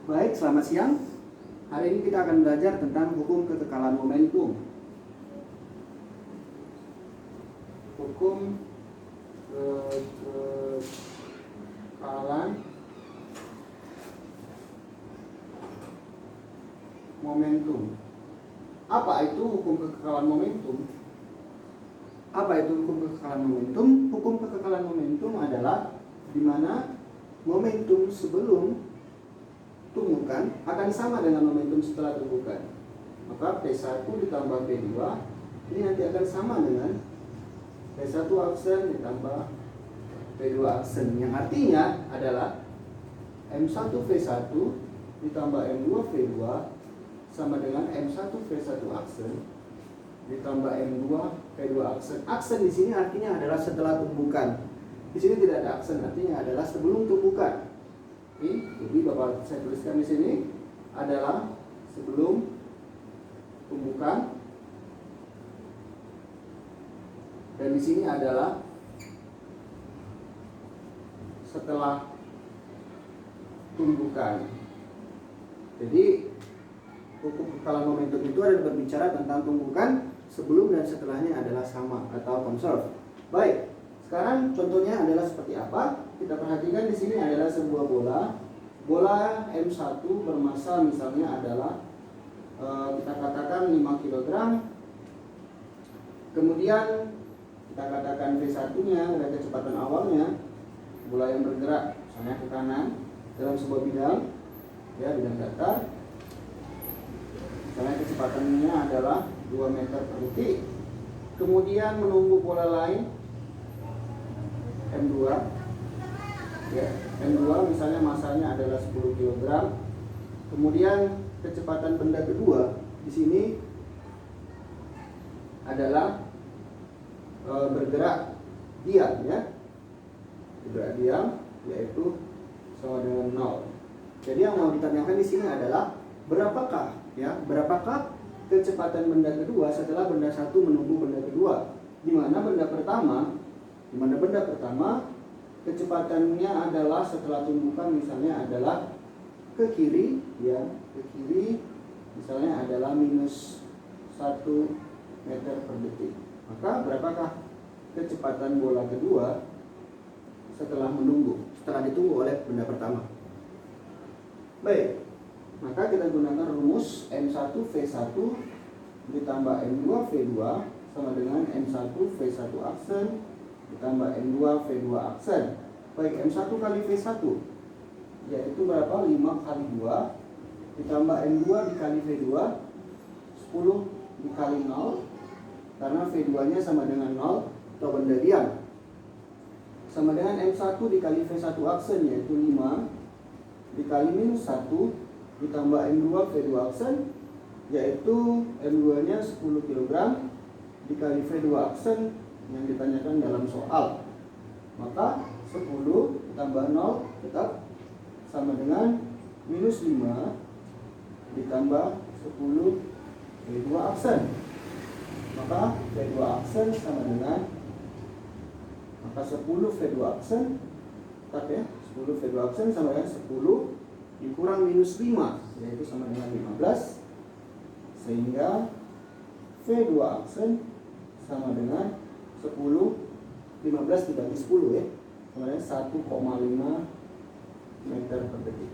Baik, selamat siang. Hari ini kita akan belajar tentang hukum kekekalan momentum. Hukum kekekalan momentum. Apa itu hukum kekekalan momentum? Apa itu hukum kekekalan momentum? Hukum kekekalan momentum adalah di mana momentum sebelum tumbukan akan sama dengan momentum setelah tumbukan. Maka P1 ditambah P2 ini nanti akan sama dengan P1 aksen ditambah P2 aksen, yang artinya adalah M1 V1 ditambah M2 V2 sama dengan M1 V1 aksen ditambah M2 V2 aksen. Aksen di sini artinya adalah setelah tumbukan. Di sini tidak ada aksen, artinya adalah sebelum tumbukan. Jadi Bapak saya tuliskan di sini adalah sebelum tumbukan, dan di sini adalah setelah tumbukan. Jadi hukum kekekalan momentum itu adalah berbicara tentang tumbukan sebelum dan setelahnya adalah sama atau conserve. Baik, sekarang contohnya adalah seperti apa? Kita perhatikan di sini adalah sebuah bola M1 bermassa misalnya adalah kita katakan 5 kg. Kemudian kita katakan V1-nya adalah kecepatan awalnya bola yang bergerak misalnya ke kanan dalam sebuah bidang, ya, bidang datar. Misalnya kecepatannya adalah 2 meter per detik. Kemudian menunggu bola lain M2, ya, M2 misalnya masanya adalah 10 kg. Kemudian kecepatan benda kedua di sini adalah bergerak diam, ya, bergerak diam, yaitu sama dengan 0. Jadi yang mau ditanyakan di sini adalah berapakah kecepatan benda kedua setelah benda satu menunggu benda kedua, di mana benda pertama kecepatannya adalah setelah tumbukan misalnya adalah ke kiri, ya, ke kiri misalnya adalah minus 1 meter per detik. Maka berapakah kecepatan bola kedua setelah ditunggu oleh benda pertama? Baik, maka kita gunakan rumus M1 V1 ditambah M2 V2 sama dengan M1 V1 aksen ditambah M2 V2 aksen. Baik, M1 kali V1 yaitu berapa? 5 kali 2 ditambah M2 dikali V2 10 dikali 0, karena V2 nya sama dengan 0 atau benda diam, sama dengan M1 dikali V1 aksen yaitu 5 dikali minus 1 ditambah M2 V2 aksen yaitu M2 nya 10 kg dikali V2 aksen yang ditanyakan dalam soal. Maka 10 ditambah 0 tetap sama dengan minus 5 ditambah 10 V2 aksen. Maka V2 aksen sama dengan 10 V2 aksen tetap, ya, 10 V2 aksen sama dengan 10 dikurang minus 5 yaitu sama dengan 15, sehingga V2 aksen sama dengan 10, 15 dibagi 10, ya, sama dengan 1,5 meter per detik.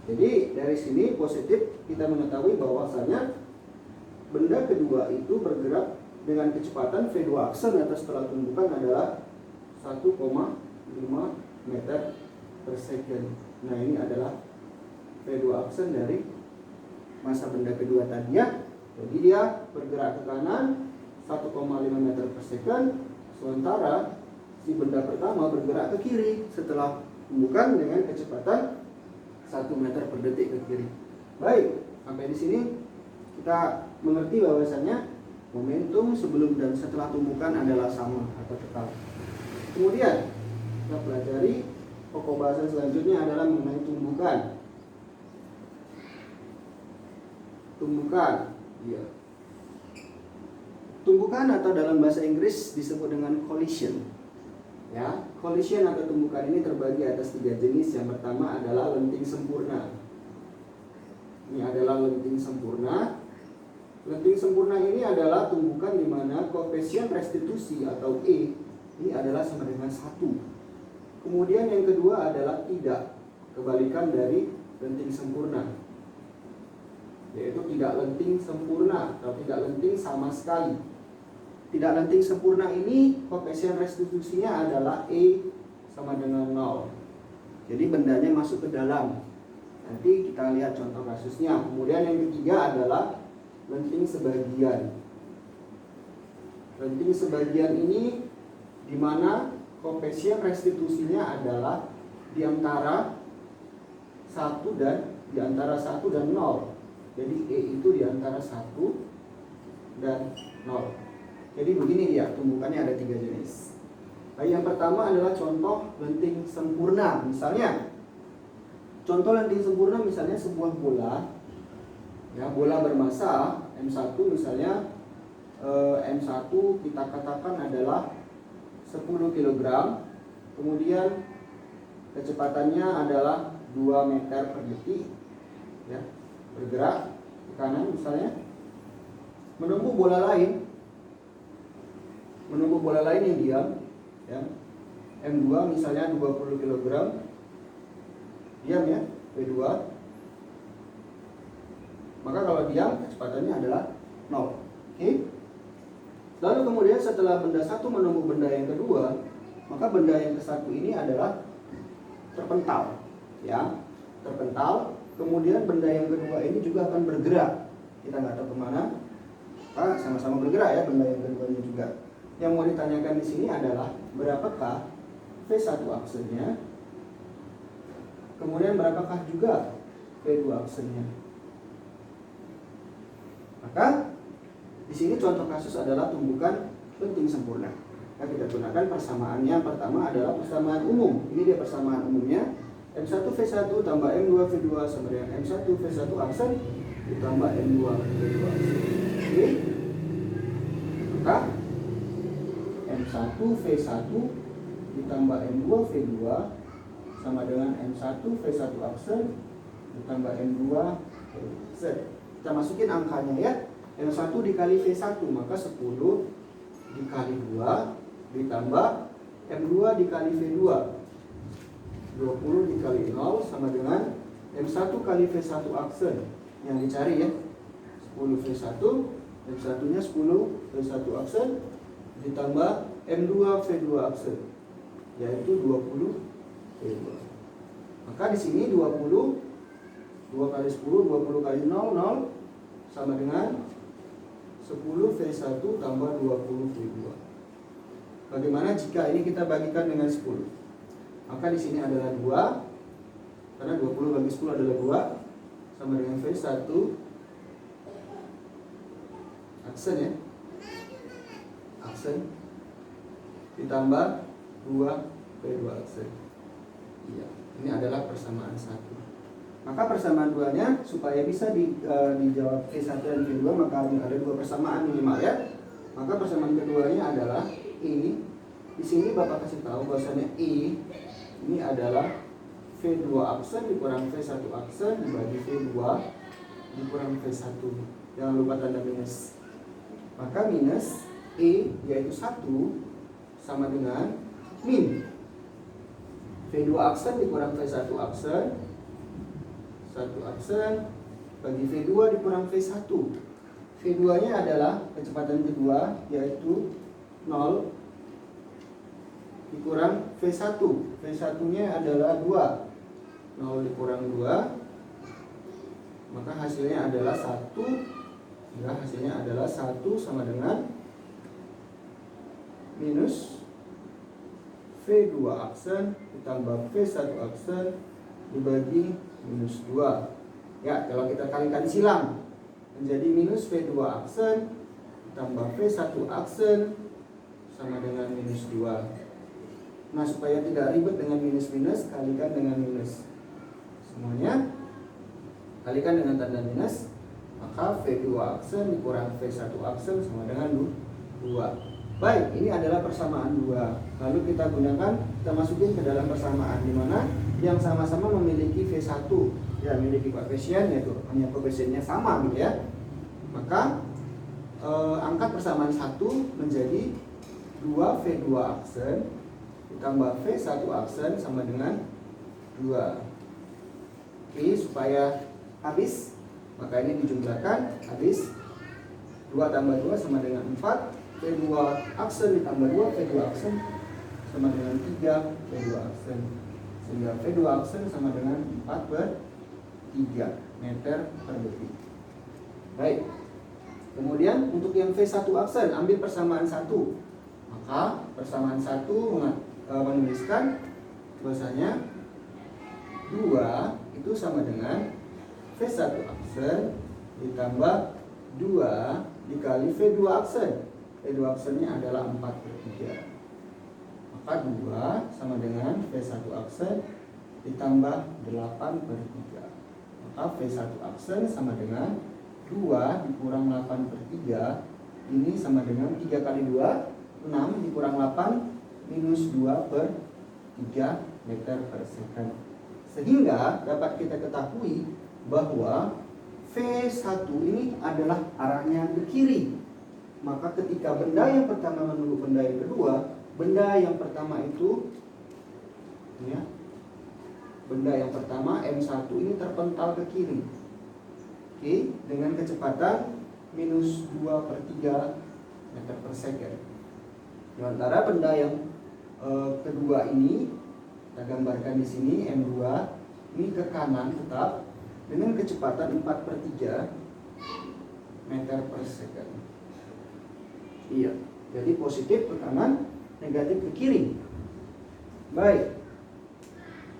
Jadi dari sini positif kita mengetahui bahwasanya benda kedua itu bergerak dengan kecepatan V2 aksen atau setelah tumbukan adalah 1,5 meter per second. Nah, ini adalah V2 aksen dari massa benda kedua tadi, ya. Jadi dia bergerak ke kanan 1,5 meter per second, sementara si benda pertama bergerak ke kiri setelah tumbukan dengan kecepatan 1 meter per detik ke kiri. Baik, sampai di sini kita mengerti bahwasanya momentum sebelum dan setelah tumbukan adalah sama atau tetap. Kemudian kita pelajari pokok bahasan selanjutnya adalah mengenai tumbukan. Ya. Tumbukan atau dalam bahasa Inggris disebut dengan collision. Ya, collision atau tumbukan ini terbagi atas 3 jenis. Yang pertama adalah lenting sempurna. Ini adalah lenting sempurna. Lenting sempurna ini adalah tumbukan di mana koefisien restitusi atau E ini adalah sama dengan 1. Kemudian yang kedua adalah tidak, kebalikan dari lenting sempurna, yaitu tidak lenting sempurna atau tidak lenting sama sekali. Tidak lenting sempurna ini koefisien restitusinya adalah E sama dengan 0. Jadi bendanya masuk ke dalam. Nanti kita lihat contoh kasusnya. Kemudian yang ketiga adalah lenting sebagian. Lenting sebagian ini di mana koefisien restitusinya adalah di antara 1 dan 0. Jadi E itu di antara 1 dan 0. Jadi begini dia, tumbukannya ada 3 jenis. Nah, yang pertama adalah contoh lenting sempurna. Misalnya contoh lenting sempurna misalnya sebuah bola, ya, bola bermasa M1 misalnya, M1 kita katakan adalah 10 kg, kemudian kecepatannya adalah 2 meter per detik, ya, bergerak ke kanan misalnya, menumbuh bola lain yang diam, ya, M2 misalnya 20 kg, diam ya, V2. Maka kalau diam kecepatannya adalah 0. Oke. Lalu kemudian setelah benda satu menumbuh benda yang kedua, maka benda yang ke satu ini adalah terpental, ya, terpental. Kemudian benda yang kedua ini juga akan bergerak. Kita nggak tahu kemana. Sama-sama bergerak ya benda yang keduanya juga. Yang mau ditanyakan di sini adalah berapakah V1 aksennya, kemudian berapakah juga V2 aksennya. Maka di sini contoh kasus adalah tumbukan lenting sempurna. Nah, kita gunakan persamaannya. Pertama adalah persamaan umum. Ini dia persamaan umumnya. M1 V1 tambah M2 V2 sama dengan M1 V1 aksen ditambah M2 V2 aksen. Oke. Maka M1 V1 ditambah M2 V2 sama dengan M1 V1 aksen ditambah M2 V2 aksen. Kita masukin angkanya ya. M1 dikali V1 maka 10 dikali 2 ditambah M2 dikali V2 20 dikali 0 sama dengan M1 kali V1 aksen yang dicari ya, 10 V1, M1 nya 10 V1 aksen ditambah M2 V2 aksen yaitu 20 V2. Maka di sini 20 2 kali 10 20 kali 0 0 sama dengan 10 V1 tambah 20 V2. Bagaimana jika ini kita bagikan dengan 10? Maka di sini adalah 2, karena 20 bagi 10 adalah 2, sama dengan V1 aksen ya, aksen ditambah 2 V2 aksen. Iya, ini adalah persamaan 1. Maka persamaan 2-nya supaya bisa dijawab V1 dan V2 maka ada 2 persamaan minimal ya. Maka persamaan keduanya adalah ini. Di sini Bapak kasih tahu bahwasanya I ini adalah V2 aksen dikurang V1 aksen dibagi V2 dikurang V1. Jangan lupa tanda minus. Maka minus E yaitu 1 sama dengan min V2 aksen dikurang V1 aksen 1 aksen bagi V2 dikurang V1. V2 nya adalah kecepatan kedua yaitu 0 dikurang V1. V1 nya adalah 2. 0 dikurang 2 maka hasilnya adalah 1. Ya, hasilnya adalah 1 sama dengan minus V2 aksen ditambah V1 aksen dibagi minus 2. Ya, kalau kita kalikan silang menjadi minus V2 aksen tambah V1 aksen sama dengan minus 2. Nah, supaya tidak ribet dengan minus-minus, kalikan dengan minus. Semuanya kalikan dengan tanda minus, maka V2 aksen dikurang V1 aksen sama dengan 2. Baik, ini adalah persamaan 2. Lalu kita gunakan, kita masukin ke dalam persamaan di mana yang sama-sama memiliki V1, ya memiliki koefisien, yaitu hanya koefisiennya sama gitu ya. Maka angkat persamaan 1 menjadi 2V2 aksen ditambah V1 aksen sama dengan 2. Oke, supaya habis, maka ini dijumlahkan, habis 2 tambah 2 sama dengan 4, V2 aksen ditambah 2 V2 aksen sama dengan 3 V2 aksen, sehingga V2 aksen sama dengan 4/3 meter per detik. Baik, kemudian untuk yang V1 aksen, ambil persamaan 1. Maka persamaan 1 menuliskan bahwasanya 2 itu sama dengan V1 aksen ditambah 2 dikali V2 aksen. V2 aksennya adalah 4/3. Maka 2 sama dengan V1 aksen ditambah 8/3. Maka V1 aksen sama dengan 2 dikurang 8/3. Ini sama dengan 3 kali 2, 6 dikurang 8 minus 2/3 meter per second. Sehingga dapat kita ketahui bahwa V1 ini adalah arahnya ke kiri. Maka ketika benda yang pertama menunggu benda yang kedua, benda yang pertama itu ya, benda yang pertama M1 ini terpental ke kiri. Oke, dengan kecepatan minus 2/3 meter per second. Sementara benda yang kedua ini kita gambarkan di sini M2 ini ke kanan tetap dengan kecepatan 4/3 meter per second. Iya, jadi positif ke kanan, negatif ke kiri. Baik,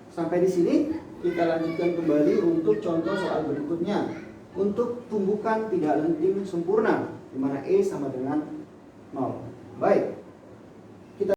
sampai di sini kita lanjutkan kembali untuk contoh soal berikutnya. Untuk tumbukan tidak lenting sempurna, di mana E sama dengan 0. Baik.